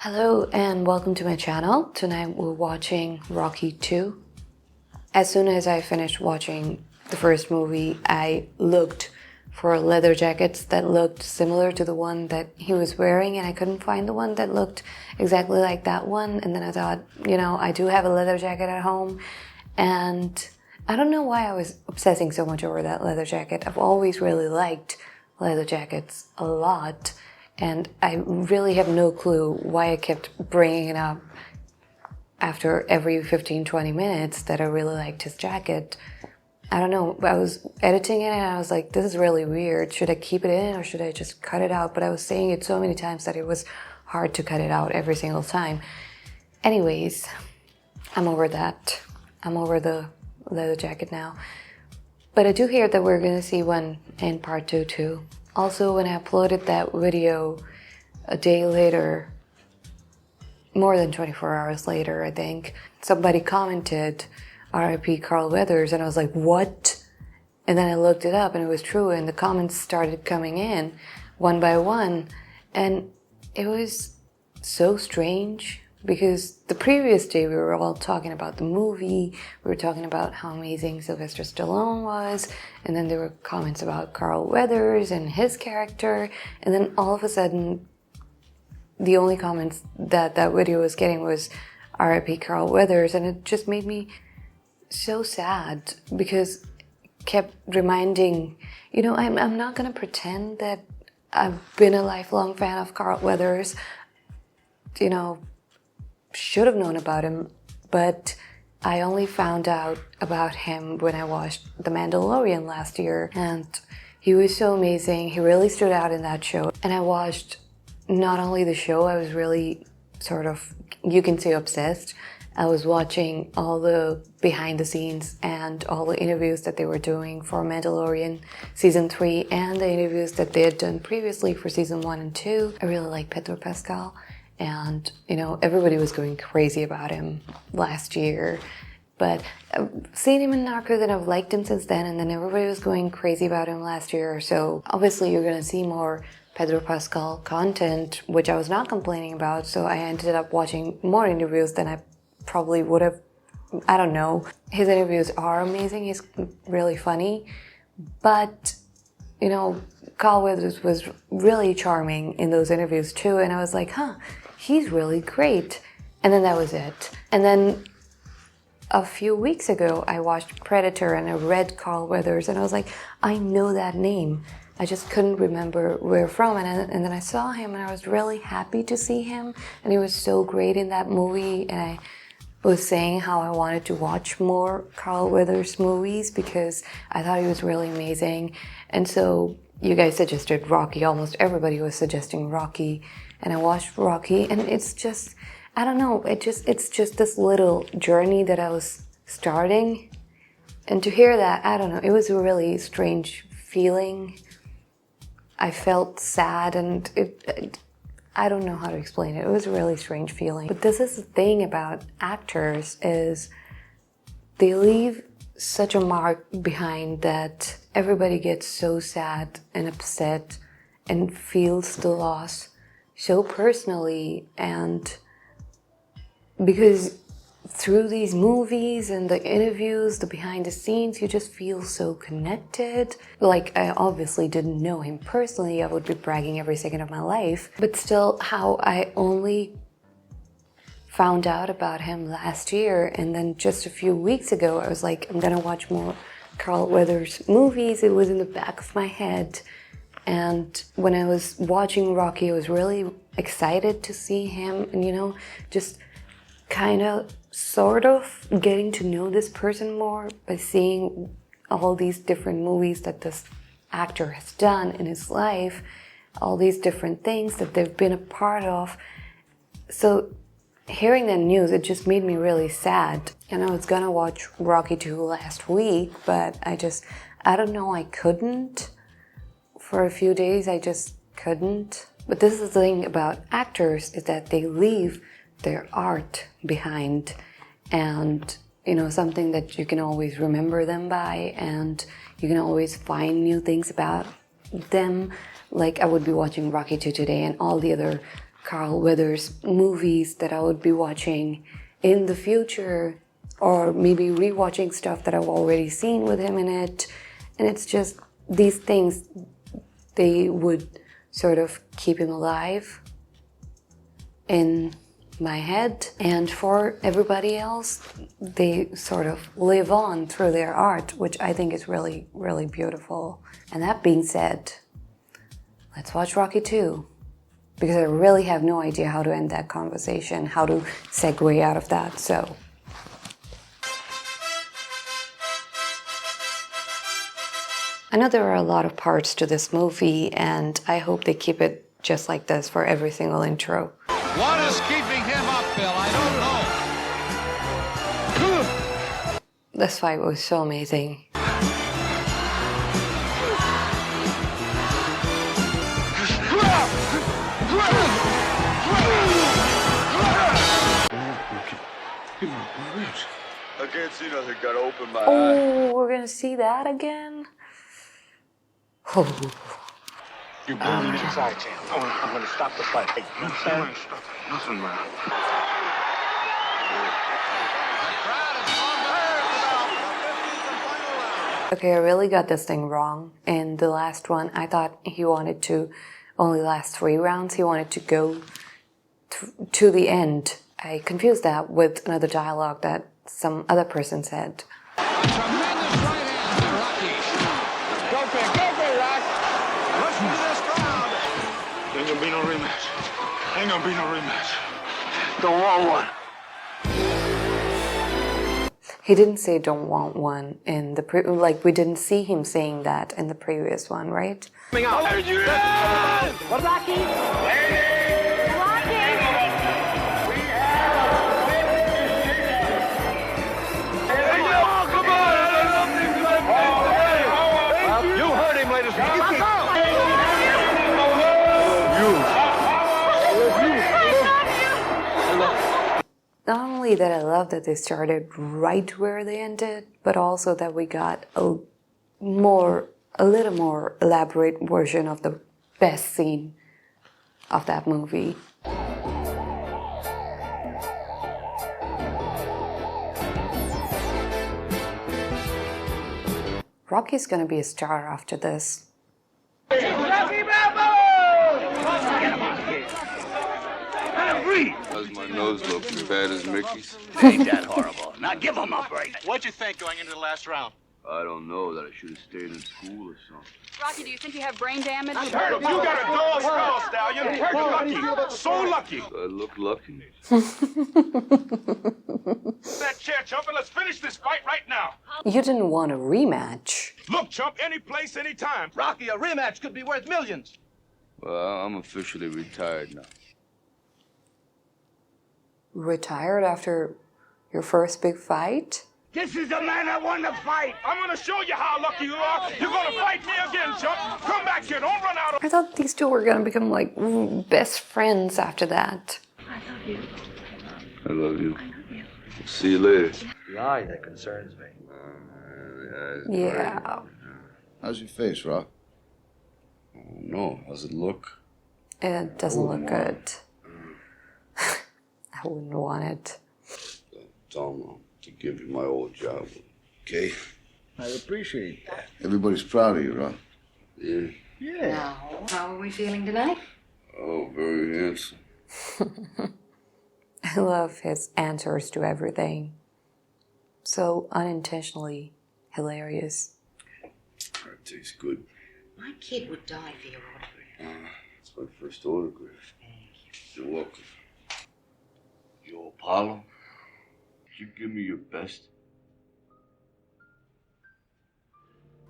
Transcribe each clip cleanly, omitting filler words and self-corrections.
Hello and welcome to my channel. Tonight we're watching Rocky 2. As soon as I finished watching the first movie, I looked for leather jackets that looked similar to the one that he was wearing, and I couldn't find the one that looked exactly like that one. And then I thought, I do have a leather jacket at home, and I don't know why I was obsessing so much over that leather jacket. I've always really liked leather jackets a lot. And I really have no clue why I kept bringing it up after every 15-20 minutes that I really liked his jacket. I don't know, I was editing it and I was like, this is really weird. Should I keep it in or should I just cut it out? But I was saying it so many times that it was hard to cut it out every single time. Anyways, I'm over that. I'm over the leather jacket now. But I do hear that we're going to see one in part 2 too. Also, when I uploaded that video a day later, more than 24 hours later, I think, somebody commented, RIP Carl Weathers, and I was like, what? And then I looked it up and it was true, and the comments started coming in one by one, and it was so strange. Because the previous day we were all talking about the movie, we were talking about how amazing Sylvester Stallone was, and then there were comments about Carl Weathers and his character, and then all of a sudden, the only comments that video was getting was RIP Carl Weathers, and it just made me so sad, because it kept reminding, I'm not gonna pretend that I've been a lifelong fan of Carl Weathers, should have known about him, but I only found out about him when I watched The Mandalorian last year, and he was so amazing. He really stood out in that show, and I watched not only the show, I was really sort of, you can say, obsessed. I was watching all the behind the scenes and all the interviews that they were doing for Mandalorian season 3 and the interviews that they had done previously for season 1 and 2. I really like Pedro Pascal. And, everybody was going crazy about him last year. But I've seen him in Narcos and I've liked him since then. And then everybody was going crazy about him last year. So obviously you're going to see more Pedro Pascal content, which I was not complaining about. So I ended up watching more interviews than I probably would have. I don't know. His interviews are amazing. He's really funny. But, Carl Weathers was really charming in those interviews too. And I was like, he's really great. And then that was it. And then a few weeks ago, I watched Predator and I read Carl Weathers and I was like, I know that name. I just couldn't remember where from. And then I saw him and I was really happy to see him. And he was so great in that movie. And I was saying how I wanted to watch more Carl Weathers movies because I thought he was really amazing. And so you guys suggested Rocky. Almost everybody was suggesting Rocky. And I watched Rocky, and it's just, I don't know, it's just this little journey that I was starting. And to hear that, I don't know, it was a really strange feeling. I felt sad, and I don't know how to explain it. It was a really strange feeling. But this is the thing about actors, is they leave such a mark behind that everybody gets so sad and upset and feels the loss so personally. And because through these movies and the interviews, the behind the scenes, you just feel so connected. Like, I obviously didn't know him personally. I would be bragging every second of my life. But still, how I only found out about him last year, and then just a few weeks ago, I was like, I'm gonna watch more Carl Weathers movies. It was in the back of my head. And when I was watching Rocky, I was really excited to see him and, just kind of sort of getting to know this person more by seeing all these different movies that this actor has done in his life, all these different things that they've been a part of. So hearing that news, it just made me really sad. I was gonna watch Rocky 2 last week, but I don't know, I couldn't. For a few days, I just couldn't. But this is the thing about actors, is that they leave their art behind. And, something that you can always remember them by, and you can always find new things about them. Like, I would be watching Rocky 2 today, and all the other Carl Weathers movies that I would be watching in the future, or maybe rewatching stuff that I've already seen with him in it. And it's just these things, they would sort of keep him alive in my head. And for everybody else, they sort of live on through their art, which I think is really, really beautiful. And that being said, let's watch Rocky 2. Because I really have no idea how to end that conversation, how to segue out of that, so. I know there are a lot of parts to this movie, and I hope they keep it just like this for every single intro. What is keeping him up, Bill? I don't know. This fight was so amazing. I can't see nothing. Gotta open my eye. Oh, we're gonna see that again? Oh. You bring me inside, Jim. I'm gonna stop the fight. Hey, you understand? Nothing, man. Okay, I really got this thing wrong. In the last one, I thought he wanted to only last 3 rounds. He wanted to go to the end. I confused that with another dialogue that some other person said. A tremendous right hand to Rocky. Go big, Rock. Listen to this crowd. Ain't gonna be no rematch. Ain't gonna be no rematch. Don't want one. He didn't say don't want one in the like we didn't see him saying that in the previous one, right? Coming out. Adrian! What, Rocky? Not only that I love that they started right where they ended, but also that we got a little more elaborate version of the best scene of that movie. Rocky's gonna be a star after this. Rocky Rambo! Does my nose look as bad as Mickey's? Ain't that horrible. Now give him a break. What'd you think going into the last round? I don't know. That I should have stayed in school or something. Rocky, do you think you have brain damage? You got a dog skull, Stallion. Lucky. So lucky. I look lucky. That chair, Chump, and let's finish this fight right now. You didn't want a rematch. Look, Chump, any place, any time. Rocky, a rematch could be worth millions. Well, I'm officially retired now. Retired after your first big fight? This is the man that won the fight. I'm going to show you how lucky you are. You're going to fight me again, Chump. Come back here. Don't run out of... I thought these two were gonna become like best friends after that. I love you. See you later. The eye that concerns me. Yeah. How's your face, Rock? Oh, no. How's it look? It doesn't look good. I wouldn't want it. Tell him to give you my old job, okay? I appreciate that. Everybody's proud of you, Rock. Yeah. Now, how are we feeling tonight? Oh, very handsome. I love his answers to everything. So unintentionally hilarious. That tastes good. My kid would die for your autograph. It's my first autograph. You're welcome. Yo, Apollo, did you give me your best?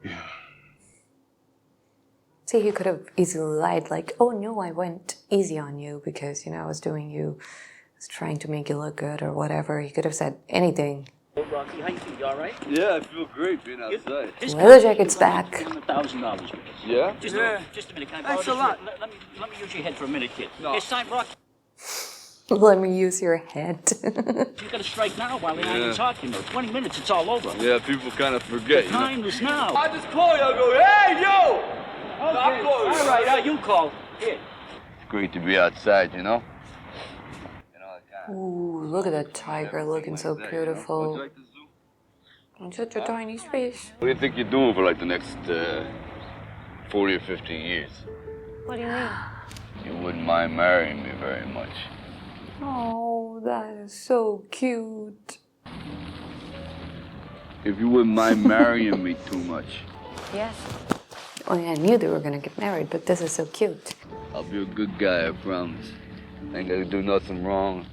Yeah. See, he could have easily lied like, oh no, I went easy on you because, I was trying to make you look good or whatever. He could have said anything. Hey, Rocky, how you feel? You all right? Yeah, I feel great being outside. Leather jacket's back. Give him $1,000 with us. Yeah? Just a minute. Can I borrow this? Let me use your head for a minute, kid. No. It's time, Rocky. Let me use your head. You gotta strike now while they ain't talking. 20 minutes, it's all over. Yeah, people kind of forget. The time is now. I just call you. I go, hey, yo! Okay. All right, you call. Here. It's great to be outside, Ooh, look at that tiger looking so beautiful. In such a tiny space. What do you think you're doing for like the next 40 or 50 years? What do you mean? You wouldn't mind marrying me very much. Oh, that is so cute. If you wouldn't mind marrying me too much. Yes. Oh, yeah, I knew they were gonna get married, but this is so cute. I'll be a good guy, I promise. Ain't gonna do nothing wrong.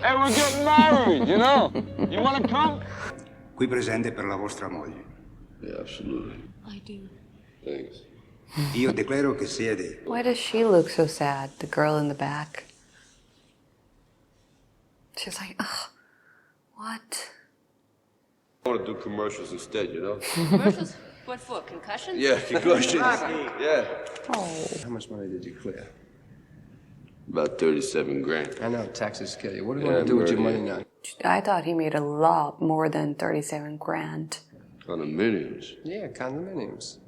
Hey, we're getting married, you know? You wanna come? Qui presente per la vostra moglie. Yeah, absolutely. I do. Thanks. Io declaro che siete. Why does she look so sad, the girl in the back? She's like, ugh, what? I want to do commercials instead, you know? Commercials? What for? Concussions? Yeah, concussions. Yeah. Oh. How much money did you clear? About 37 grand. I know, taxes kill you. What do you want to do with your money now? I thought he made a lot more than 37 grand. Condominiums. Yeah, condominiums.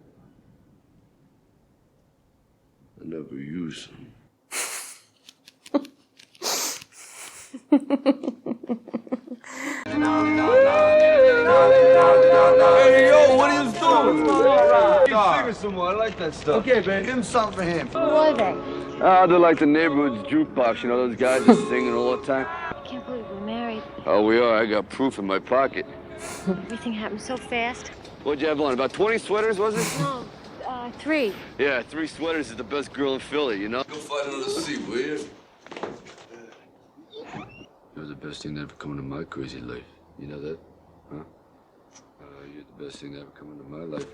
I never use them. Hey, yo, what are you doing? He's singing some more. I like that stuff. Okay, man, give him something for him. Who are they? They're like the neighborhood's jukebox. You know those guys just singing all the time? I can't believe we're married. Oh, we are. I got proof in my pocket. Everything happened so fast. What'd you have on? About 20 sweaters, was it? No, 3. Yeah, 3 sweaters is the best girl in Philly, you know? Go find another seat, will you? You're the best thing that ever come into my crazy life. You know that? Huh? You're the best thing that ever come into my life.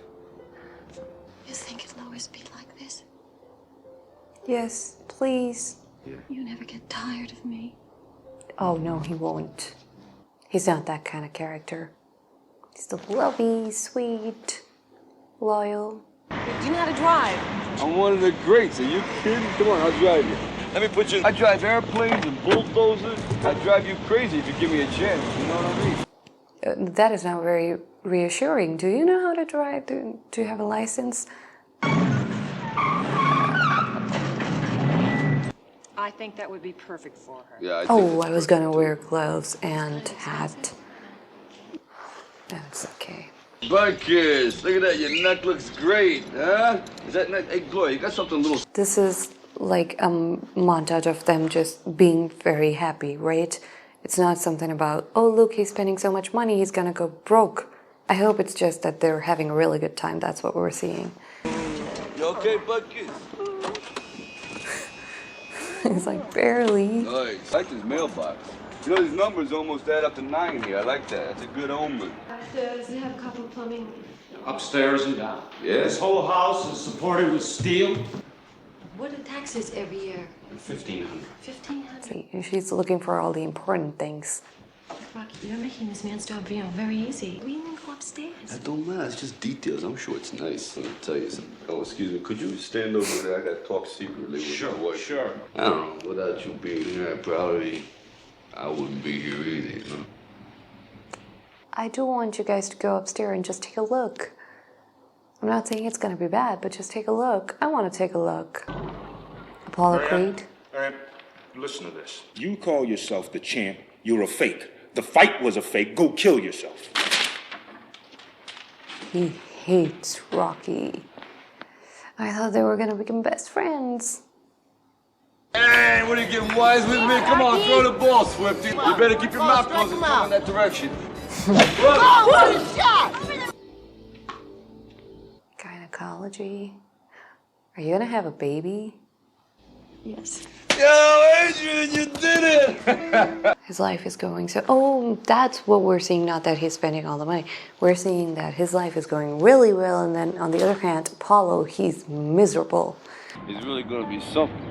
You think it'll always be like this? Yes, please. Yeah. You never get tired of me. Oh, no, he won't. He's not that kind of character. He's the lovey, sweet, loyal. Do you know how to drive? I'm one of the greats. Are you kidding? Come on, I'll drive you. Let me put you. I drive airplanes and bulldozers. I drive you crazy if you give me a chance. You know what I mean? That is not very reassuring. Do you know how to drive? Do you have a license? I think that would be perfect for her. Yeah. Oh, I was gonna wear gloves and hat. That's okay. Buckets, look at that. Your neck looks great, huh? Is that neck? Hey, Gloria, you got something little. This is like a montage of them just being very happy, right? It's not something about, oh, look, he's spending so much money, he's gonna go broke. I hope it's just that they're having a really good time. That's what we're seeing. You okay, Buckets? It's like, barely. Nice. I like this mailbox. You know, these numbers almost add up to 9 here. I like that. That's a good omen. Does it have copper plumbing? Upstairs and down. Yeah. This whole house is supported with steel. What are taxes every year? 1,500. 1,500. See, she's looking for all the important things. Rocky, you're making this man's job, very easy. We didn't go upstairs. That don't matter. It's just details. I'm sure it's nice. Let me tell you something. Oh, excuse me. Could you stand over there? I got to talk secretly with my wife. Sure. I don't know. Without you being here, probably I wouldn't be here either, you know? I do want you guys to go upstairs and just take a look. I'm not saying it's gonna be bad, but just take a look. I want to take a look. Apollo Creed. Aria, listen to this. You call yourself the champ. You're a fake. The fight was a fake. Go kill yourself. He hates Rocky. I thought they were gonna become best friends. Hey, what are you getting wise with me? Come on, throw the ball, Swifty. You better keep your mouth closed and go in that direction. Gynecology. Are you gonna have a baby? Yes. Yo, Adrian, you did it! His life is going so. Oh, that's what we're seeing. Not that he's spending all the money. We're seeing that his life is going really well, and then on the other hand, Apollo, he's miserable. He's really gonna be something.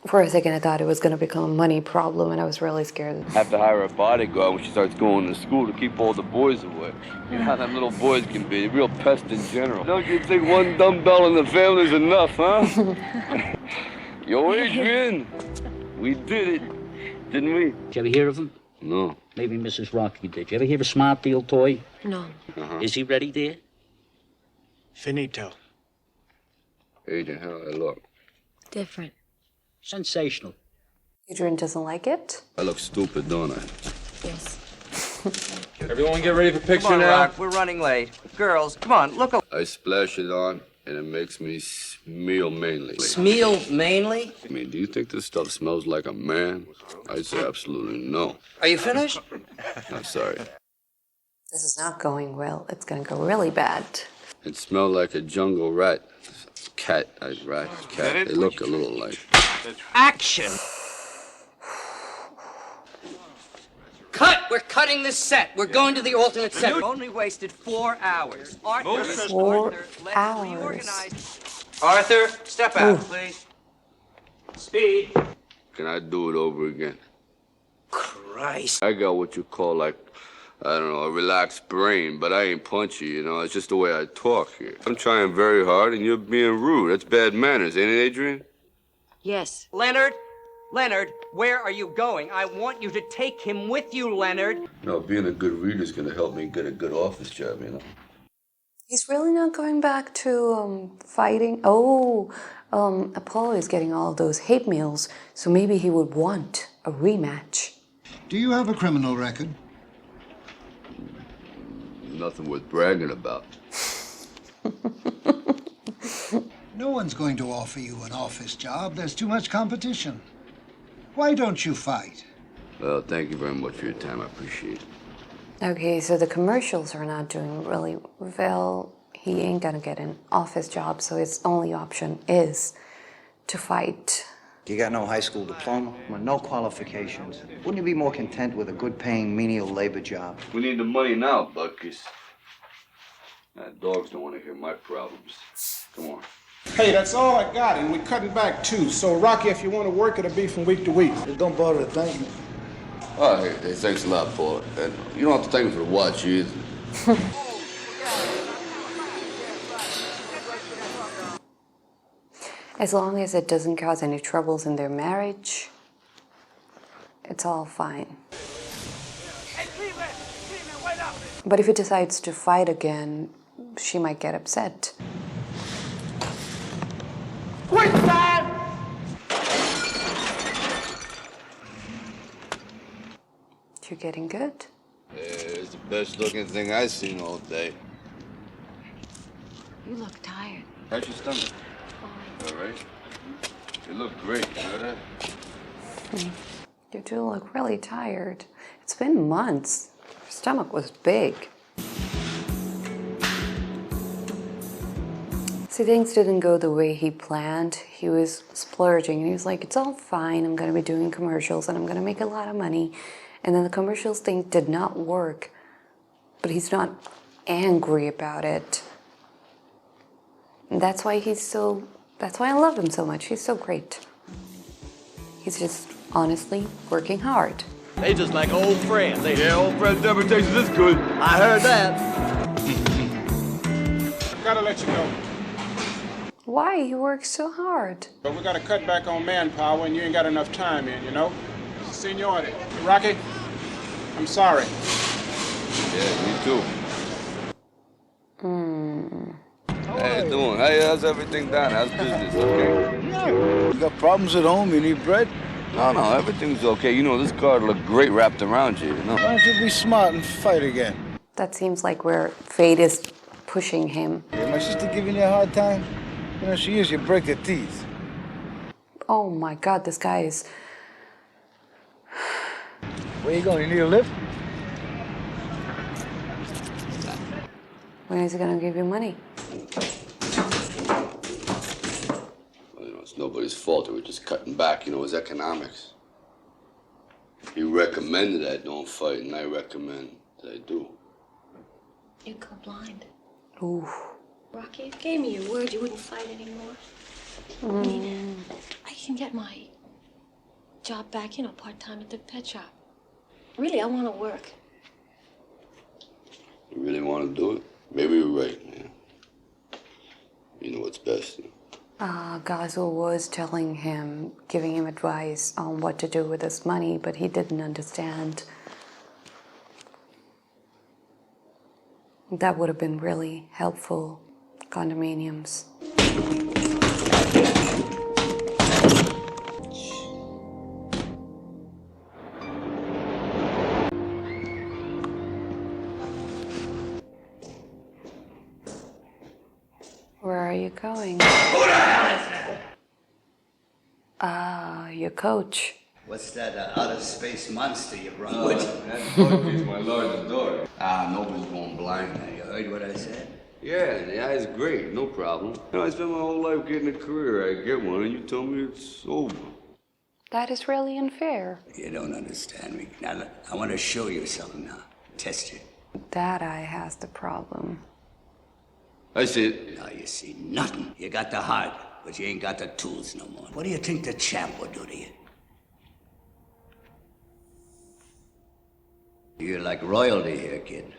For a second, I thought it was going to become a money problem, and I was really scared. Have to hire a bodyguard when she starts going to school to keep all the boys away. You know how them little boys can be, a real pest in general. Don't you think one dumbbell in the family's enough, huh? Yo, Adrian, we did it, didn't we? Did you ever hear of him? No. Maybe Mrs. Rocky did. Did you ever hear of Smart Deal Toy? No. Is he ready, dear? Finito. Adrian, how I look? Different. Sensational. Adrian doesn't like it. I look stupid, don't I? Yes. Everyone get ready for picture Come on, now. Rock, we're running late. Girls, come on, look. I splash it on, and it makes me smell mainly. Smell mainly? I mean, do you think this stuff smells like a man? I'd say absolutely no. Are you finished? I'm sorry. This is not going well. It's gonna go really bad. It smelled like a jungle rat. Cat, rat, cat. They look a little like. Action! Cut! We're cutting this set. We're going to the alternate set. We've only wasted 4 hours. Arthur, 4 let's hours. reorganize. Arthur, step out, please. Speed. Can I do it over again? Christ. I got what you call like, I don't know, a relaxed brain, but I ain't punchy, you know. It's just the way I talk here. I'm trying very hard, and you're being rude. That's bad manners, ain't it, Adrian? Yes. Leonard, where are you going? I want you to take him with you, Leonard. No, being a good reader is gonna help me get a good office job, you know. He's really not going back to fighting. Oh, Apollo is getting all those hate mails, so maybe he would want a rematch. Do you have a criminal record? Nothing worth bragging about. No one's going to offer you an office job. There's too much competition. Why don't you fight? Well, thank you very much for your time. I appreciate it. Okay, so the commercials are not doing really well. He ain't gonna get an office job, so his only option is to fight. You got no high school diploma? Well, no qualifications. Wouldn't you be more content with a good-paying menial labor job? We need the money now, Buckus. Dogs don't want to hear my problems. Come on. Hey, that's all I got, and we're cutting back too. So, Rocky, if you want to work, it'll be from week to week. Don't bother to thank me. Oh, hey, thanks a lot, Paul. And you don't have to thank me for the watch either. As long as it doesn't cause any troubles in their marriage, it's all fine. But if he decides to fight again, she might get upset. Quick time! You're getting good. It's the best looking thing I've seen all day. You look tired. How's your stomach? All right. You look great, you know that? You do look really tired. It's been months. Your stomach was big. See, things didn't go the way he planned. He was splurging, and he was like, it's all fine. I'm going to be doing commercials, and I'm going to make a lot of money. And then the commercials thing did not work. But he's not angry about it. And that's why that's why I love him so much. He's so great. He's just honestly working hard. They just like old friends. Yeah, old friends never tasted this good. I heard that. Gotta let you go. Why? He works so hard. But we gotta cut back on manpower, and you ain't got enough time in, you know? Seniority. Rocky, I'm sorry. Yeah, me too. How you doing? How's everything down? How's business? Okay? You got problems at home? You need bread? No, everything's okay. You know, this card looked great wrapped around you, you know? Why don't you be smart and fight again? That seems like where fate is pushing him. Yeah, my sister giving you a hard time? You know, she is. You break her teeth. Oh my God, this guy is... Where you going? You need a lift? When is he gonna give you money? Well, you know, it's nobody's fault. They were just cutting back, you know, it's economics. He recommended I don't fight, and I recommend that I do. You'd go blind. Ooh. Rocky, you gave me your word you wouldn't fight anymore. I mean, I can get my job back, you know, part-time at the pet shop. Really, I want to work. You really want to do it? Maybe you're right, man. You know what's best. You know? Gazel was telling him, giving him advice on what to do with his money, but he didn't understand. That would have been really helpful. Condominiums. Where are you going? Your coach. What's that outer space monster you brought with you? That's Bucky's my largest daughter. Nobody's going blind now. You heard what I said? Yeah, the eye's great, no problem. You know, I spent my whole life getting a career. I get one, and you tell me it's over. That is really unfair. You don't understand me. Now, look, I want to show you something now. Test it. That eye has the problem. I see it. Now you see nothing. You got the heart, but you ain't got the tools no more. What do you think the champ would do to you? You're like royalty here, kid.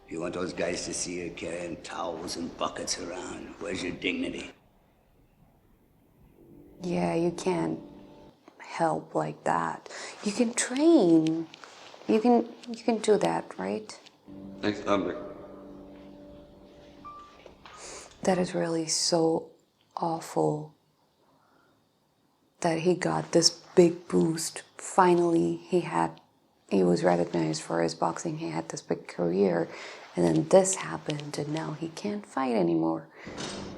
You want those guys to see you carrying towels and buckets around. Where's your dignity? Yeah, you can't help like that. You can train. You can do that, right? Thanks, Amber. That is really so awful that he got this big boost. Finally, he was recognized for his boxing. He had this big career, and then this happened, and now he can't fight anymore.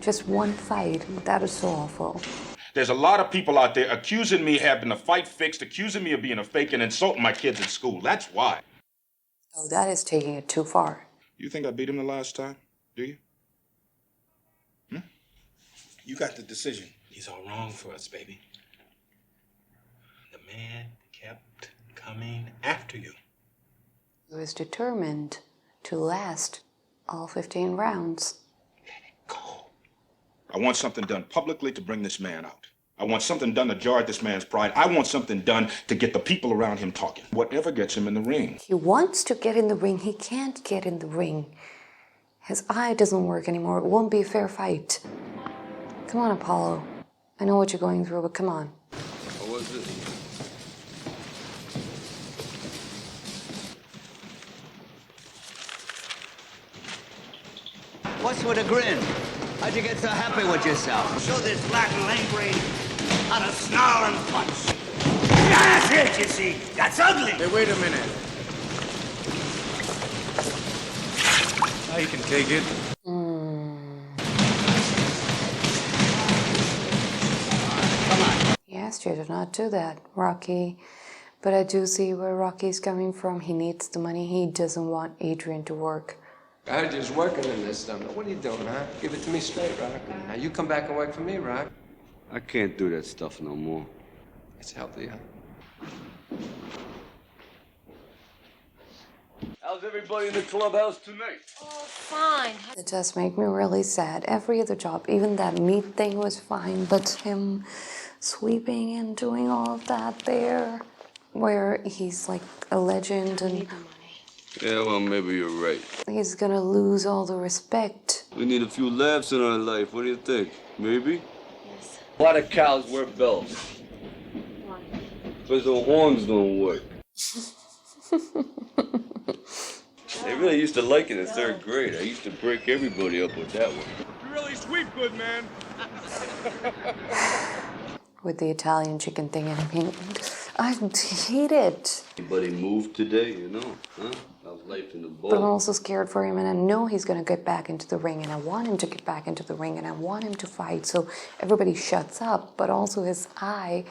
Just one fight. That is so awful. There's a lot of people out there accusing me of having the fight fixed, accusing me of being a fake and insulting my kids at school. That's why. Oh, that is taking it too far. You think I beat him the last time? Do you? You got the decision. He's all wrong for us, baby. The man kept coming after you. He was determined to last all 15 rounds. I want something done publicly to bring this man out. I want something done to jar at this man's pride. I want something done to get the people around him talking. Whatever gets him in the ring. He wants to get in the ring. He can't get in the ring. His eye doesn't work anymore. It won't be a fair fight. Come on, Apollo. I know what you're going through, but come on. What was this? What's with a grin? How'd you get so happy with yourself? Show this black and lame brain how to snarl and punch. That's it, you see. That's ugly. Hey, wait a minute. Now you can take it. He asked you to not do that, Rocky. But I do see where Rocky's coming from. He needs the money. He doesn't want Adrian to work. I heard you was working in this stuff. Now, what are you doing, huh? Give it to me straight, Rock. Now, you come back and work for me, Rock. I can't do that stuff no more. It's healthy, huh? How's everybody in the clubhouse tonight? Oh, fine. It does make me really sad. Every other job, even that meat thing was fine, but him sweeping and doing all of that there, where he's like a legend and Yeah, well, maybe you're right. he's gonna lose all the respect. We need a few laughs in our life. What do you think? Maybe? Yes. A lot of cows wear bells. Why? Because the horns don't work. They really used to like it in third grade. I used to break everybody up with that one. You really sweep good, man. With the Italian chicken thing, and I mean, I hate it. Anybody moved today, you know? Huh? How's life in the bowl? But I'm also scared for him, and I know he's gonna get back into the ring, and I want him to get back into the ring, and I want him to fight, so everybody shuts up, but also his eye.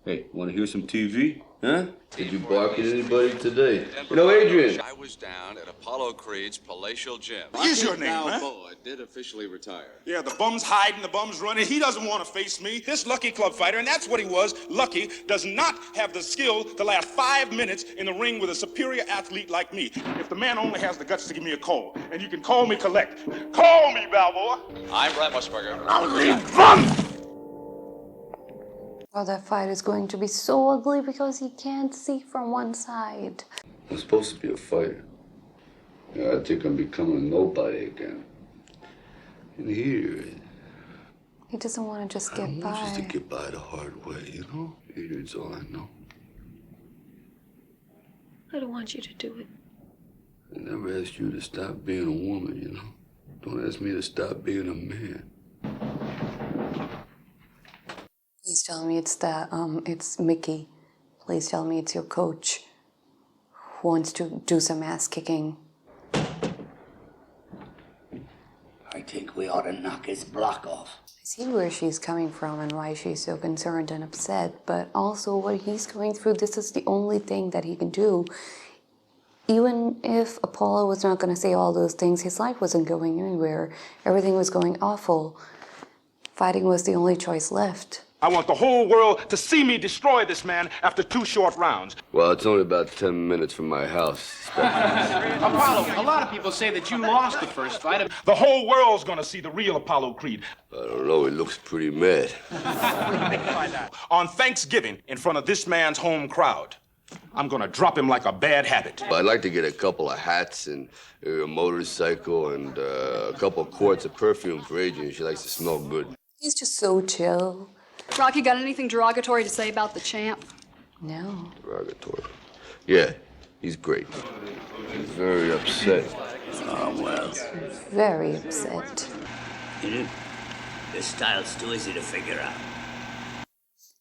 Hey, wanna hear some TV? Huh? Did you bark at anybody today? You know, Adrian. I was down at Apollo Creed's palatial gym. Use your name, huh? Balboa did officially retire. Yeah, the bum's hiding, the bum's running. He doesn't want to face me. This Lucky club fighter, and that's what he was. Lucky does not have the skill to last 5 minutes in the ring with a superior athlete like me. If the man only has the guts to give me a call, and you can call me collect. Call me, Balboa. I'm Brett Musburger. Ugly bum! Oh, that fight is going to be so ugly because he can't see from one side. I'm supposed to be a fighter. Yeah, I think I'm becoming a nobody again. And here, He doesn't want to just I get want just to by. get by the hard way, you know? Adrian's all I know. I don't want you to do it. I never asked you to stop being a woman, you know? Don't ask me to stop being a man. Please tell me it's Mickey. Please tell me it's your coach who wants to do some ass kicking. I I think we ought to knock his block off. I see where she's coming from and why she's so concerned and upset, but also what he's going through, this is the only thing that he can do. Even if Apollo was not going to say all those things, his life wasn't going anywhere. Everything was going awful. Fighting was the only choice left. I want the whole world to see me destroy this man after 2 short rounds. Well, it's only about 10 minutes from my house. Apollo, a lot of people say that you lost the first fight. The whole world's gonna see the real Apollo Creed. I don't know, he looks pretty mad. On Thanksgiving, in front of this man's home crowd, I'm gonna drop him like a bad habit. I'd like to get a couple of hats and a motorcycle and a couple of quarts of perfume for Adrian. She likes to smell good. He's just so chill. Rocky, got anything derogatory to say about the champ? No. Derogatory. Yeah, he's great. He's very upset. Oh, well. Very upset. You know, this style's too easy to figure out.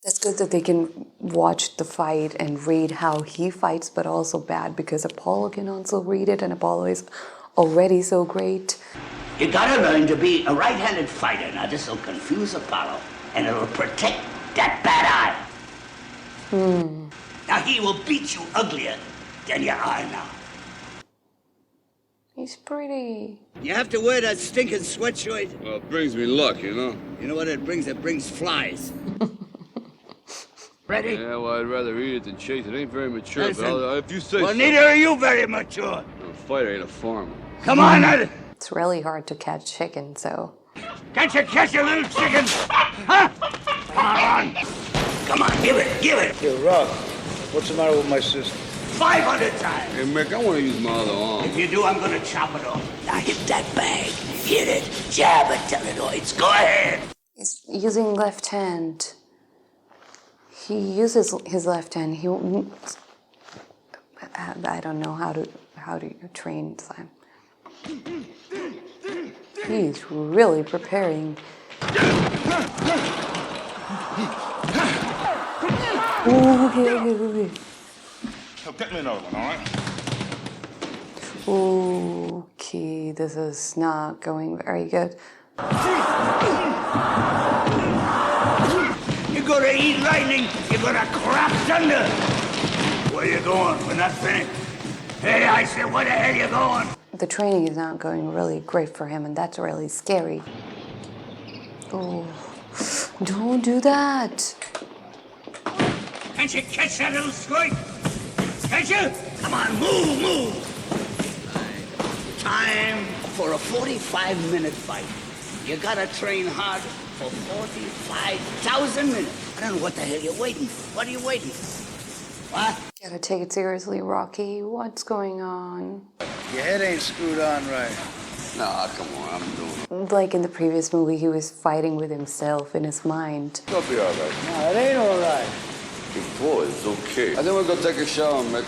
That's good that they can watch the fight and read how he fights, but also bad because Apollo can also read it, and Apollo is already so great. You gotta learn to be a right-handed fighter. Now, this'll confuse Apollo, and it'll protect that bad eye. Now, he will beat you uglier than you are now. He's pretty. You have to wear that stinking sweatshirt. Well, it brings me luck, you know? You know what it brings? It brings flies. Ready? Yeah, well, I'd rather eat it than chase it. It ain't very mature, Listen. but if you say Well, so. neither are you very mature. A fighter ain't a farmer. Come on, Ed. It's really hard to catch chicken, so. Can't you catch a little chicken? Huh? Come on, run. Come on, give it, give it. Hey, Rock, what's the matter with my sister? 500 times. Hey, Mick, I want to use my other arm. If you do, I'm gonna chop it off. Now hit that bag. Hit it. Jab it till it hurts. Go ahead. He's using left hand. He uses his left hand. I don't know how to train Sam. He's really preparing. Okay. So get me another one, all right? Okay, this is not going very good. You're gonna eat lightning. You're gonna crap thunder. Where you going? We're not finished. Hey, I said, where the hell you going? The training is not going really great for him, and that's really scary. Oh, don't do that. Can't you catch that little squirt? Can't you? Come on, move, move. Time for a 45-minute fight. You gotta train hard for 45,000 minutes. I don't know what the hell you're waiting for. What are you waiting for? What? Gotta take it seriously, Rocky. What's going on? Your head ain't screwed on right. Nah, come on, I'm doing it. Like in the previous movie, he was fighting with himself in his mind. It'll be all right. No, it ain't all right. Good boy, it's okay. I think we'll go take a shower, Mick.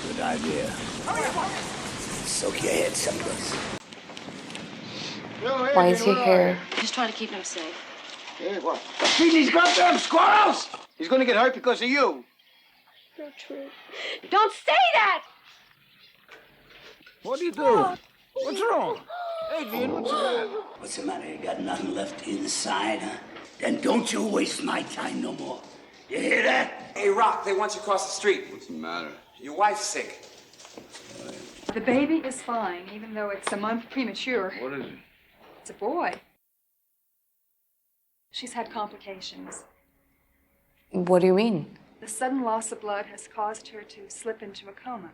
Good idea. Soak your head someplace. Why is he here? Just trying to keep him safe. Hey, what? See these goddamn squirrels? He's gonna get hurt because of you. Not true. Don't say that! What do you do? What's wrong? Adrian, what's the matter? What's the matter? You got nothing left inside, huh? Then don't you waste my time no more. You hear that? Hey, Rock, they want you across the street. What's the matter? Your wife's sick. The baby is fine, even though it's a month premature. What is it? It's a boy. She's had complications. What do you mean? The sudden loss of blood has caused her to slip into a coma.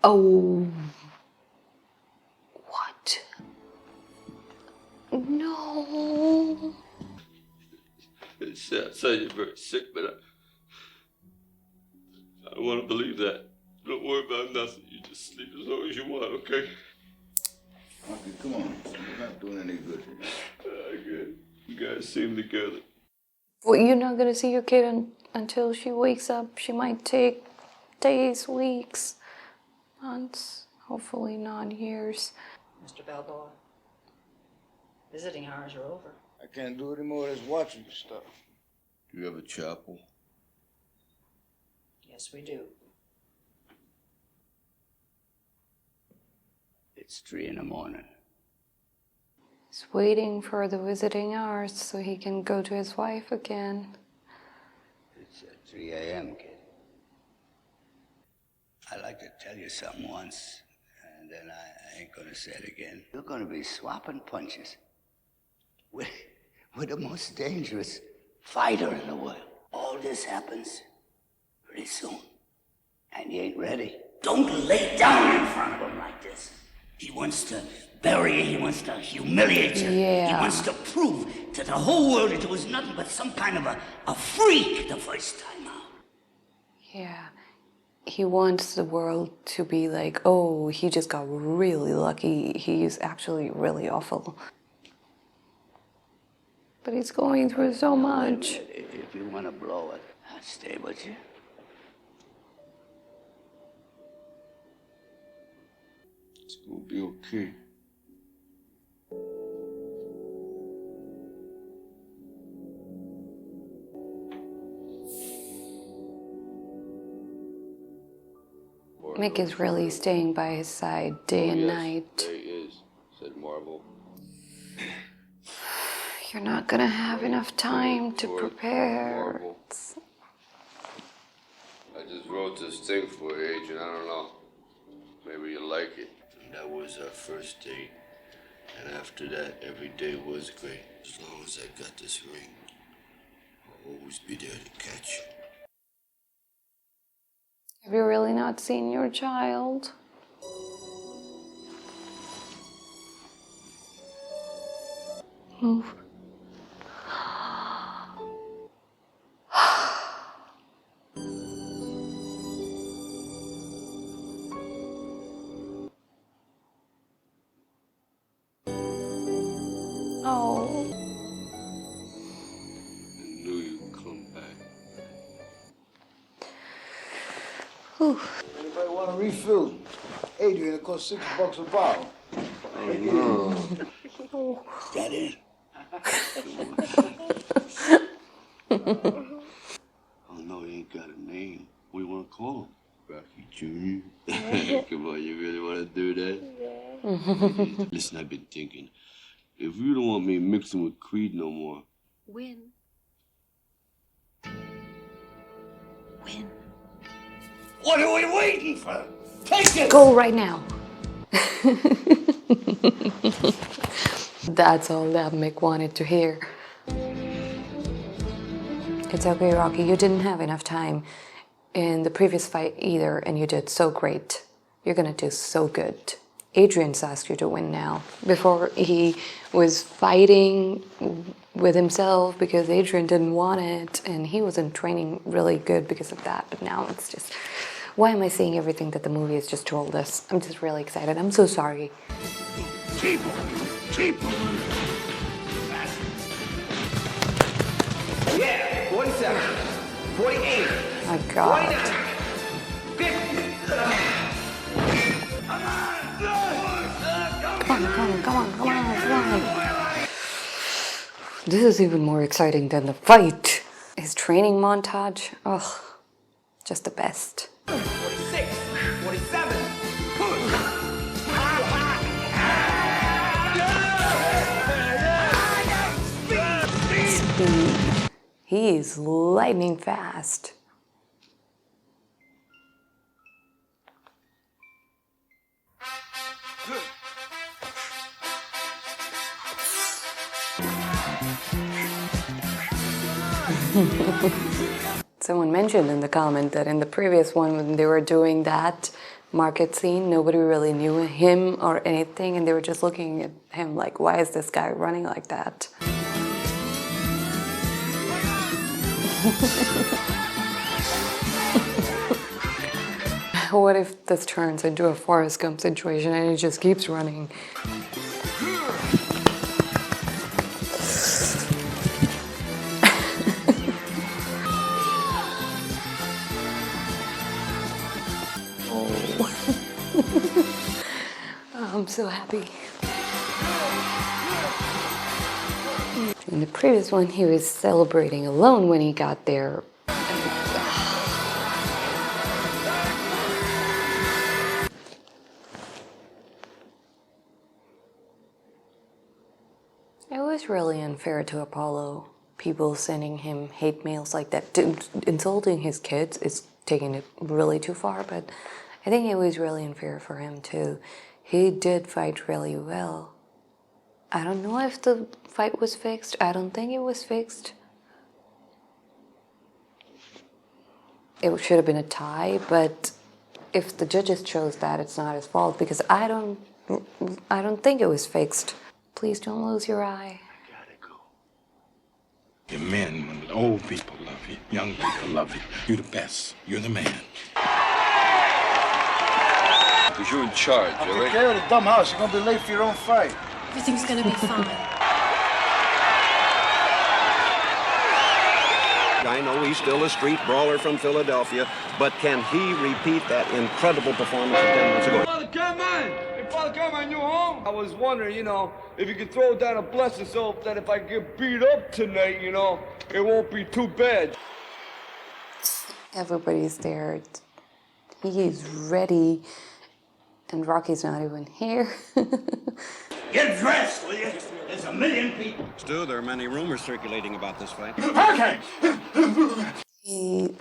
Oh. What? No. It's sad to say you're very sick, but I don't want to believe that. Don't worry about nothing. You just sleep as long as you want, okay? Rocky, come on. You're not doing any good. Good. You guys seem together. Well, you're not gonna see your kid until she wakes up. She might take days, weeks, months, hopefully not years. Mr. Balboa, visiting hours are over. I can't do any more of this watching stuff. Do you have a chapel? Yes, we do. It's 3 in the morning. He's waiting for the visiting hours so he can go to his wife again. It's 3 a.m., kid. I'd like to tell you something once, and then I ain't gonna say it again. You're gonna be swapping punches with the most dangerous fighter in the world. All this happens pretty soon, and you ain't ready. Don't lay down in front of him like this. He wants to bury you, he wants to humiliate you. Yeah. He wants to prove to the whole world that it was nothing but some kind of a freak the first time out. Yeah. He wants the world to be like, oh, he just got really lucky. He's actually really awful. But he's going through so much. If you want to blow it, I'll stay with you. It's gonna be okay. Mick is really staying by his side day and Yes, night. there he is, said Marvel. You're not gonna have enough time to prepare. Marvel. I just wrote this thing for you, Adrian. I don't know. Maybe you like it. And that was our first date. And after that, every day was great. As long as I got this ring, I'll always be there to catch you. Have you really not seen your child? Move. Oh. I knew you'd come back. Whew. Anybody want a refill? Adrian, it costs $6 a bottle. Oh, no. Is that it? Oh, no, he ain't got a name. What do you want to call him? Rocky Jr.? Come on, you really want to do that? Yeah. Listen, I've been thinking. If you don't want me mixing with Creed no more, When? When? What are we waiting for? Take it! Go right now. That's all that Mick wanted to hear. It's okay, Rocky. You didn't have enough time in the previous fight either, and you did so great. You're gonna do so good. Adrian's asked you to win now. Before, he was fighting with himself because Adrian didn't want it, and he wasn't training really good because of that. But now it's just, why am I saying everything that the movie has just told us? I'm just really excited. I'm so sorry. Cheap! Yeah, 47, 48. My God. 49, 50. Come on. This is even more exciting than the fight. His training montage, ugh, just the best. 46, 47. He is lightning fast. Someone mentioned in the comment that in the previous one, when they were doing that market scene, nobody really knew him or anything, and they were just looking at him like, why is this guy running like that? What if this turns into a Forrest Gump situation and he just keeps running? I'm so happy. In the previous one, he was celebrating alone when he got there. was really unfair to Apollo. People sending him hate mails like that. Insulting his kids is taking it really too far, but I think it was really unfair for him too. He did fight really well. I don't know if the fight was fixed. I don't think it was fixed. It should have been a tie, but if the judges chose that, it's not his fault because I don't think it was fixed. Please don't lose your eye. You're men, when old people love you, young people love you. You're the best. You're the man. Because you're in charge, I'll all right? take care of the dumb house. You're gonna be late for your own fight. Everything's gonna be fine. I know he's still a street brawler from Philadelphia, but can he repeat that incredible performance of 10 months ago? Father Carmine! Hey, Father Carmine, you home? I was wondering, if you could throw down a blessing so that if I get beat up tonight, it won't be too bad. Everybody's there. He's ready. And Rocky's not even here. Get dressed, will you? There's a million people. Stu, there are many rumors circulating about this fight. Okay. He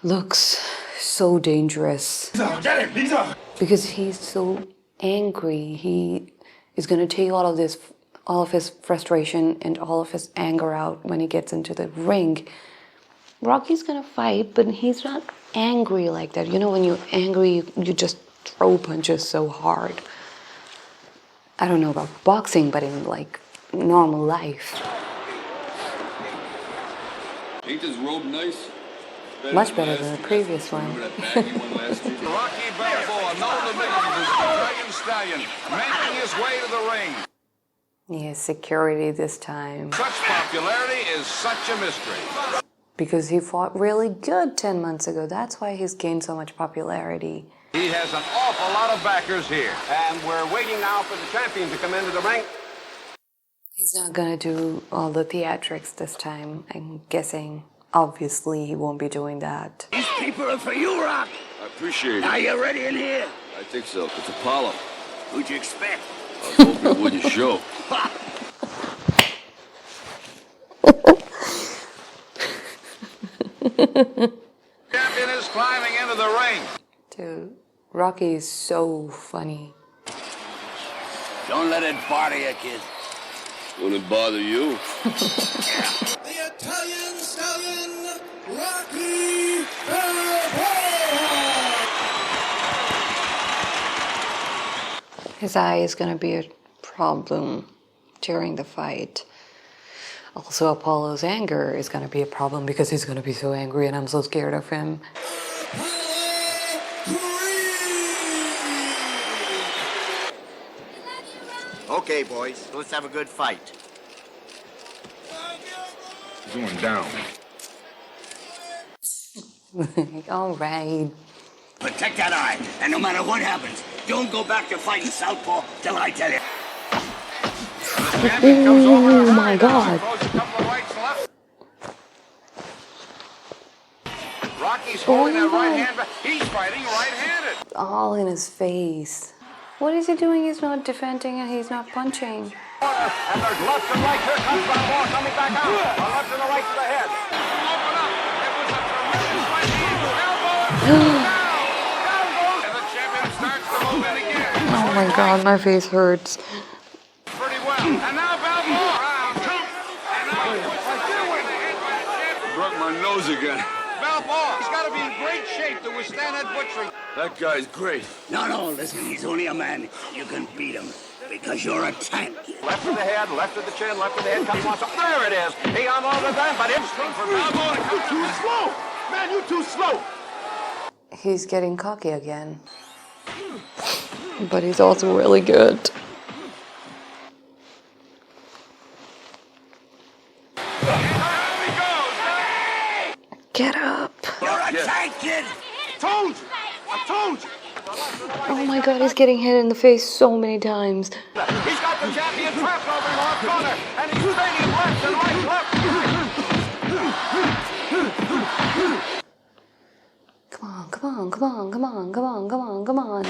looks so dangerous. Because he's so angry. He is going to take all of his frustration and all of his anger out when he gets into the ring. Rocky's going to fight, but he's not angry like that. When you're angry, you just throw punches so hard. I don't know about boxing, but in normal life. Ain't this robe nice? Much better than the previous one. Rocky Balboa, known to millions as the Dragon Stallion, making his way to the ring. He has security this time. Such popularity is such a mystery. Because he fought really good 10 months ago. That's why he's gained so much popularity. He has an awful lot of backers here. And we're waiting now for the champion to come into the ring. He's not gonna do all the theatrics this time. I'm guessing, obviously, he won't be doing that. These people are for you, Rock. I appreciate it. Now you're ready in here. I think so. It's Apollo. Who'd you expect? I was hoping it wouldn't show. Champion is climbing into the ring. Dude, Rocky is so funny. Don't let it bother you, kid. Wouldn't bother you. The Italian Stallion, Rocky Balboa! His eye is gonna be a problem during the fight. Also, Apollo's anger is gonna be a problem because he's gonna be so angry and I'm so scared of him. Okay, boys, let's have a good fight. Going down. All right. Protect that eye, and no matter what happens, don't go back to fighting Southpaw till I tell you. Oh my God. Rocky's holding that right hand back. He's fighting right-handed. All in his face. What is he doing? He's not defending and he's not punching. And there's left and right. Here comes Balboa coming back out. A left and a right to the head. Open up. It was a tremendous fight. Elbow. And the champion starts to move in again. Oh my God, my face hurts. Pretty well. And now Balboa. Round two. And now Broke my nose again. Balboa. He's got to be in great shape to withstand that butchery. That guy's great. No, listen, he's only a man. You can beat him because you're a tank. Left of the head, left of the chin, left of the head. Comes once. There it is. He unloaded that, but instinct for Balboa. You too slow! Man, you too slow! He's getting cocky again. But he's also really good. Get up. You're a tank, kid! Told you! I told you! Oh my God, he's getting hit in the face so many times. He's got the champion trapped over in the left corner. And he's fading left and right, left. Come on, come on, come on, come on, come on, come on, come on.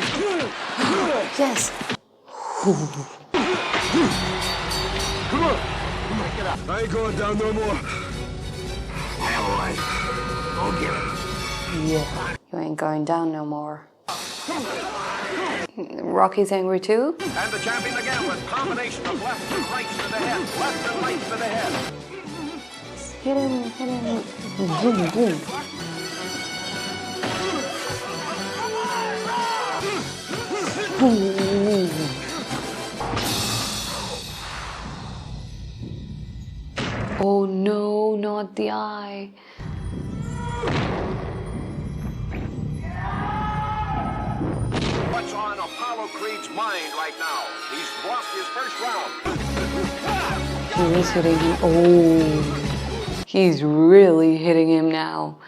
Yes. Come on. I ain't going down no more. Go get him. Yeah, you ain't going down no more. Rocky's angry too? And the champion again with combination of left and right to the head. Left and right to the head. Hit him, hit him. Boom, boom. Oh no, not the eye. What's on Apollo Creed's mind right now? He's lost his first round. He is hitting him. Oh, he's really hitting him now.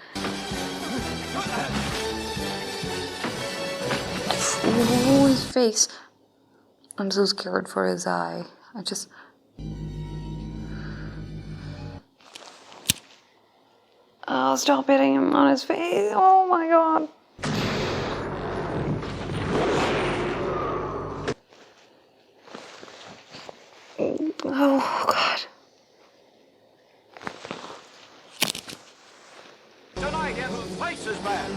Oh, his face. I'm so scared for his eye. Oh, stop hitting him on his face. Oh my god. Oh god. Tonight, his face is bad.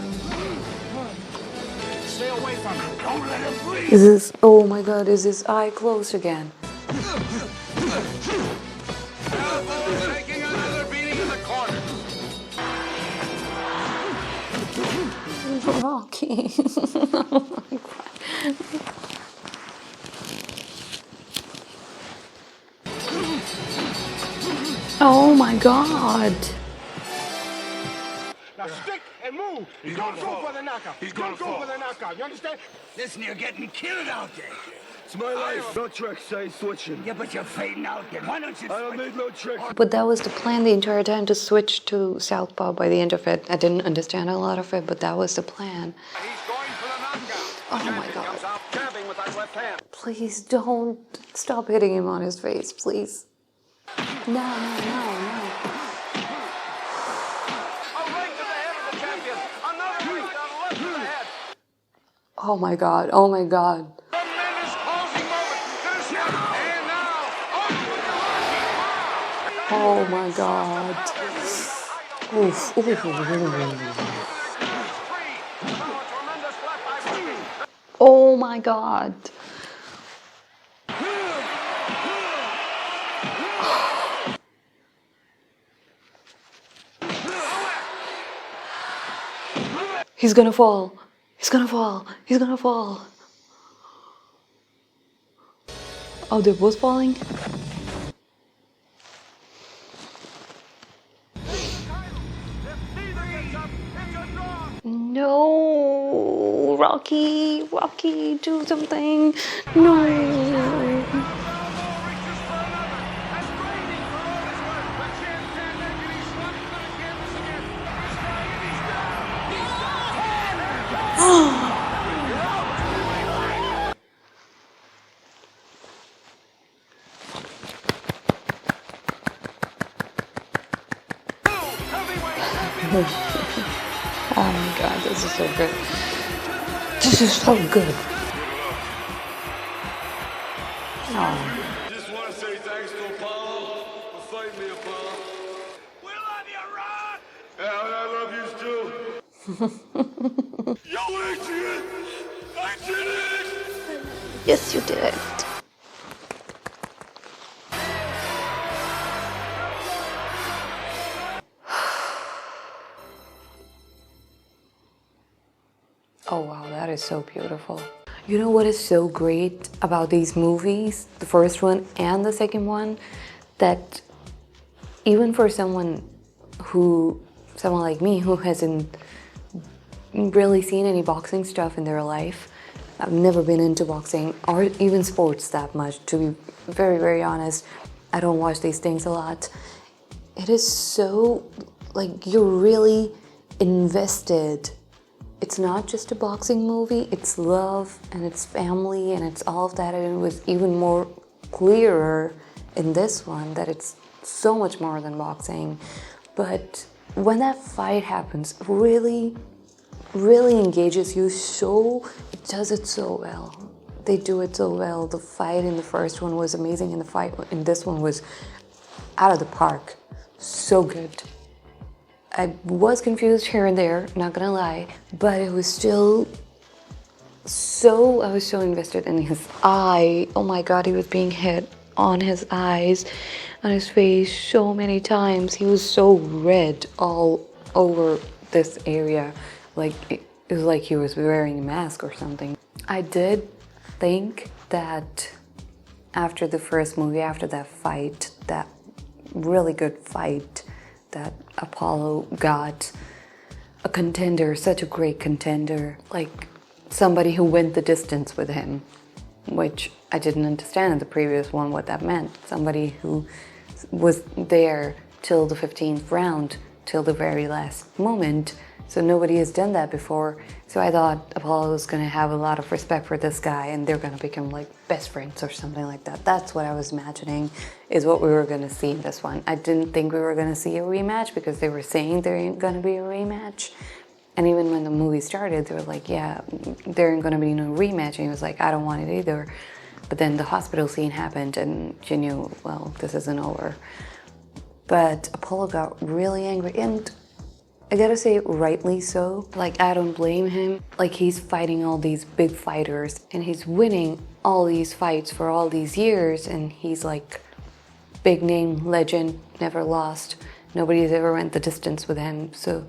Stay away from him. Don't let him breathe. Is this, oh my god, is his eye closed again? Taking another beating in the corner. Rocky. Oh my god. Now stick and move. Don't go for the knockout. Don't go for the knockout. You understand? Listen, you're getting killed out there. It's my life. No tricks, I ain't switching. Yeah, but you're fading out then. Why don't you I don't need no tricks. But that was the plan the entire time, to switch to Southpaw by the end of it. I didn't understand a lot of it, but that was the plan. He's going for the knockout. Oh my god. Comes out jabbing with that left hand. Please don't stop hitting him on his face, please. No, no, no, no. A right to the head of the champion. Another right down left to the head. Oh my god, oh my god. Tremendous closing moment. This one. And now, off with the Rocky. Oh my god. Oof, oof, oof, oof. Oh my god. He's gonna fall. He's gonna fall. He's gonna fall. Oh, they're both falling? No, Rocky, Rocky, do something. No. Oh my god, this is so good. This is so good. Oh. Just want to say thanks to Apollo for fighting me, Apollo. We love you, Ron! Yeah, and I love you too. Yo, Adrian! I did it! Yes, you did it. Oh wow, that is so beautiful. You know what is so great about these movies, the first one and the second one, that even for someone like me who hasn't really seen any boxing stuff in their life, I've never been into boxing or even sports that much, to be very, very honest. I don't watch these things a lot. It is so, like, you're really invested. It's not just a boxing movie, it's love and it's family and it's all of that, and it was even more clearer in this one that it's so much more than boxing. But when that fight happens, really, really engages you, it does it so well. They do it so well. The fight in the first one was amazing, and the fight in this one was out of the park. So good. I was confused here and there, not gonna lie, but it was still I was so invested in his eye. Oh my god, he was being hit on his eyes, on his face so many times. He was so red all over this area. Like, it was like he was wearing a mask or something. I did think that after the first movie, after that fight, that really good fight, that Apollo got a contender, such a great contender, like somebody who went the distance with him, which I didn't understand in the previous one what that meant. Somebody who was there till the 15th round, till the very last moment. So nobody has done that before. So I thought Apollo was gonna have a lot of respect for this guy and they're gonna become like best friends or something like that. That's what I was imagining is what we were gonna see in this one. I didn't think we were gonna see a rematch because they were saying there ain't gonna be a rematch. And even when the movie started, they were like, yeah, there ain't gonna be no rematch. And he was like, I don't want it either. But then the hospital scene happened and you knew, well, this isn't over. But Apollo got really angry, and I gotta say, rightly so. Like, I don't blame him. Like, he's fighting all these big fighters and he's winning all these fights for all these years, and he's like big name, legend, never lost. Nobody's ever went the distance with him. So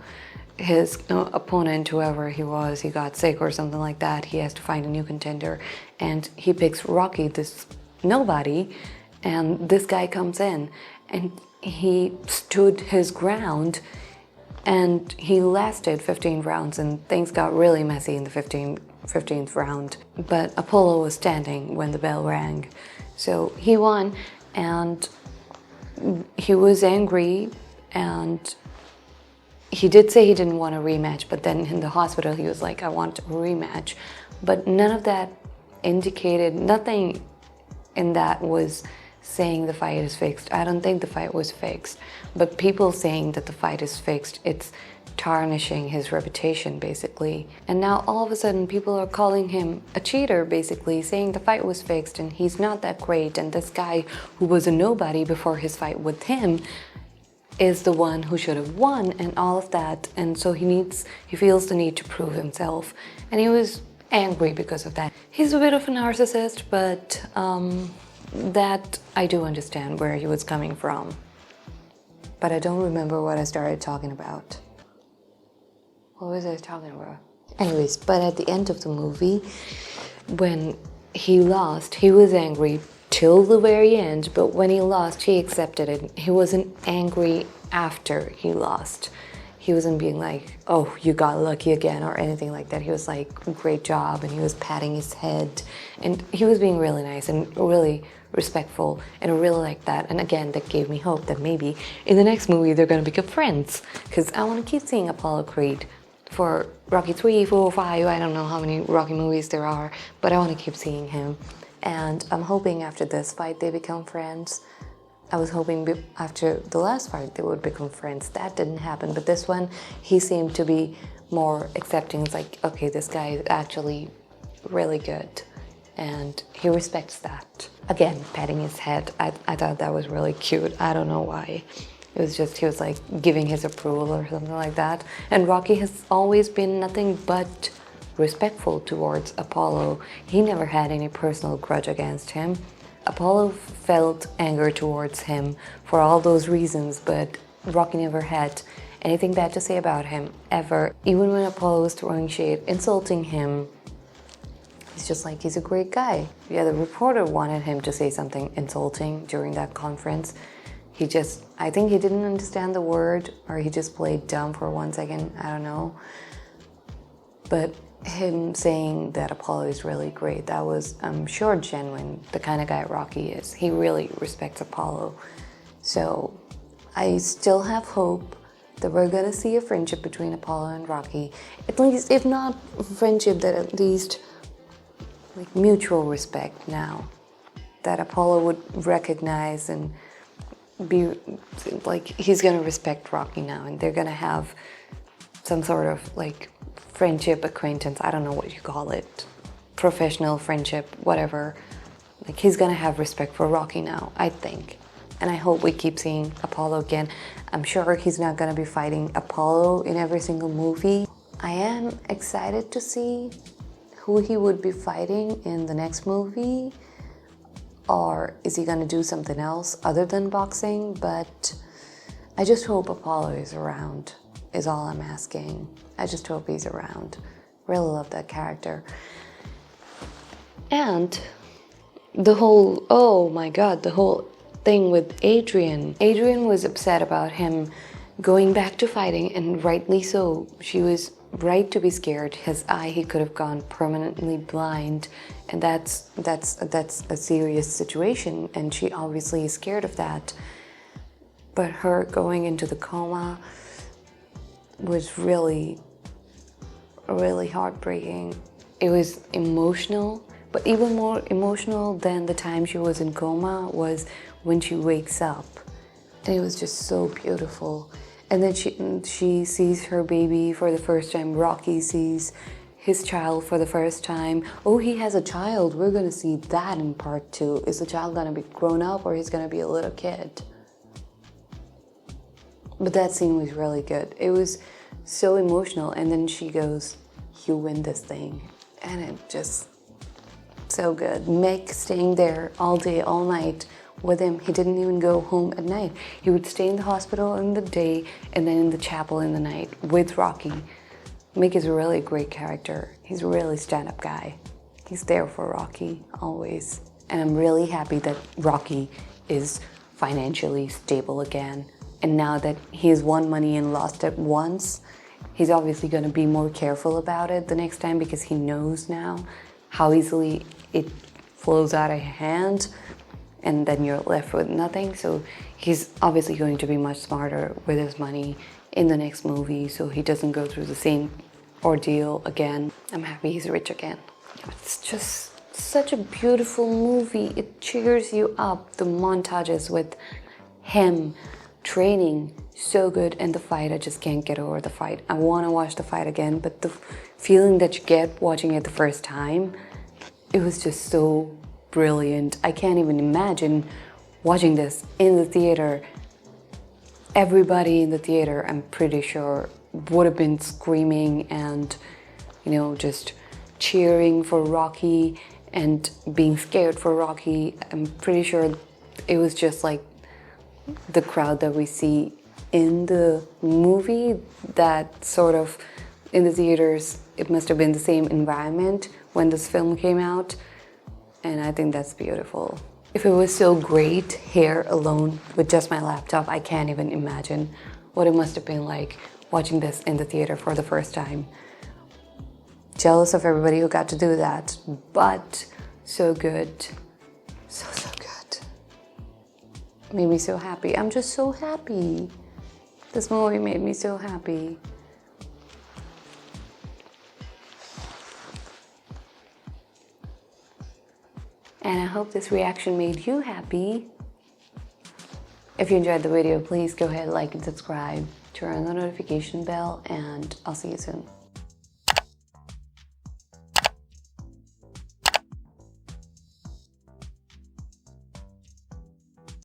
his opponent, whoever he was, he got sick or something like that. He has to find a new contender, and he picks Rocky, this nobody, and this guy comes in and he stood his ground. And he lasted 15 rounds, and things got really messy in the 15th round. But Apollo was standing when the bell rang. So he won, and he was angry, and he did say he didn't want a rematch, but then in the hospital he was like, I want a rematch. But none of that indicated, nothing in that was saying the fight is fixed. I don't think the fight was fixed, but people saying that the fight is fixed, it's tarnishing his reputation basically. And now all of a sudden people are calling him a cheater basically, saying the fight was fixed and he's not that great, and this guy who was a nobody before his fight with him is the one who should have won and all of that. And so he feels the need to prove himself, and he was angry because of that. He's a bit of a narcissist, but that I do understand where he was coming from. But I don't remember what I started talking about. What was I talking about? Anyways, but at the end of the movie, when he lost, he was angry till the very end, but when he lost, he accepted it. He wasn't angry after he lost. He wasn't being like, oh, you got lucky again or anything like that. He was like, great job, and he was patting his head, and he was being really nice and really respectful, and I really like that. And again, that gave me hope that maybe in the next movie they're gonna become friends, because I want to keep seeing Apollo Creed for Rocky 3, 4, 5, I don't know how many Rocky movies there are, but I want to keep seeing him. And I'm hoping after this fight they become friends. I was hoping after the last fight they would become friends. That didn't happen, but this one, he seemed to be more accepting. It's like, okay, this guy is actually really good, and he respects that. Again, patting his head, I thought that was really cute. I don't know why. It was just, he was like giving his approval or something like that. And Rocky has always been nothing but respectful towards Apollo. He never had any personal grudge against him. Apollo felt anger towards him for all those reasons, but Rocky never had anything bad to say about him, ever. Even when Apollo was throwing shade, insulting him, he's just like, he's a great guy. Yeah, the reporter wanted him to say something insulting during that conference. I think he didn't understand the word, or he just played dumb for 1 second, I don't know. But him saying that Apollo is really great, that was, I'm sure, genuine, the kind of guy Rocky is. He really respects Apollo. So I still have hope that we're gonna see a friendship between Apollo and Rocky. At least, if not friendship, that at least like mutual respect now. That Apollo would recognize and be like, he's gonna respect Rocky now, and they're gonna have some sort of like friendship, acquaintance, I don't know what you call it. professional friendship, whatever. Like, he's gonna have respect for Rocky now, I think. And I hope we keep seeing Apollo again. I'm sure he's not gonna be fighting Apollo in every single movie. I am excited to see who he would be fighting in the next movie. Or is he gonna do something else other than boxing? But I just hope Apollo is around, is all I'm asking. I just hope he's around. Really love that character. And the whole, oh my god, the whole thing with Adrian. Adrian was upset about him going back to fighting, and rightly so. She was right to be scared. His eye, he could have gone permanently blind, and that's a serious situation, and she obviously is scared of that. But her going into the coma was really heartbreaking. It was emotional, but even more emotional than the time she was in coma was when she wakes up. And it was just so beautiful. And then she sees her baby for the first time. Rocky sees his child for the first time. Oh, he has a child. We're gonna see that in part 2. Is the child gonna be grown up or he's gonna be a little kid? But that scene was really good. It was so emotional. And then she goes, "You win this thing." And it just, so good. Mick staying there all day, all night with him. He didn't even go home at night. He would stay in the hospital in the day and then in the chapel in the night with Rocky. Mick is a really great character. He's a really stand-up guy. He's there for Rocky, always. And I'm really happy that Rocky is financially stable again. And now that he has won money and lost it once, he's obviously going to be more careful about it the next time, because he knows now how easily it flows out of hand and then you're left with nothing. So he's obviously going to be much smarter with his money in the next movie, so he doesn't go through the same ordeal again. I'm happy he's rich again. It's just such a beautiful movie. It cheers you up. The montages with him training, so good. And the fight, I just can't get over the fight. I want to watch the fight again, but the feeling that you get watching it the first time, it was just so brilliant. I can't even imagine watching this in the theater. Everybody in the theater, I'm pretty sure, would have been screaming and, you know, just cheering for Rocky and being scared for Rocky. I'm pretty sure it was just like the crowd that we see in the movie, that sort of in the theaters. It must have been the same environment when this film came out, and I think that's beautiful. If it was so great here alone with just my laptop, I can't even imagine what it must have been like watching this in the theater for the first time. Jealous of everybody who got to do that, but so good. So good. Made me so happy. I'm just so happy. This movie made me so happy. And I hope this reaction made you happy. If you enjoyed the video, please go ahead, like and subscribe, turn on the notification bell, and I'll see you soon.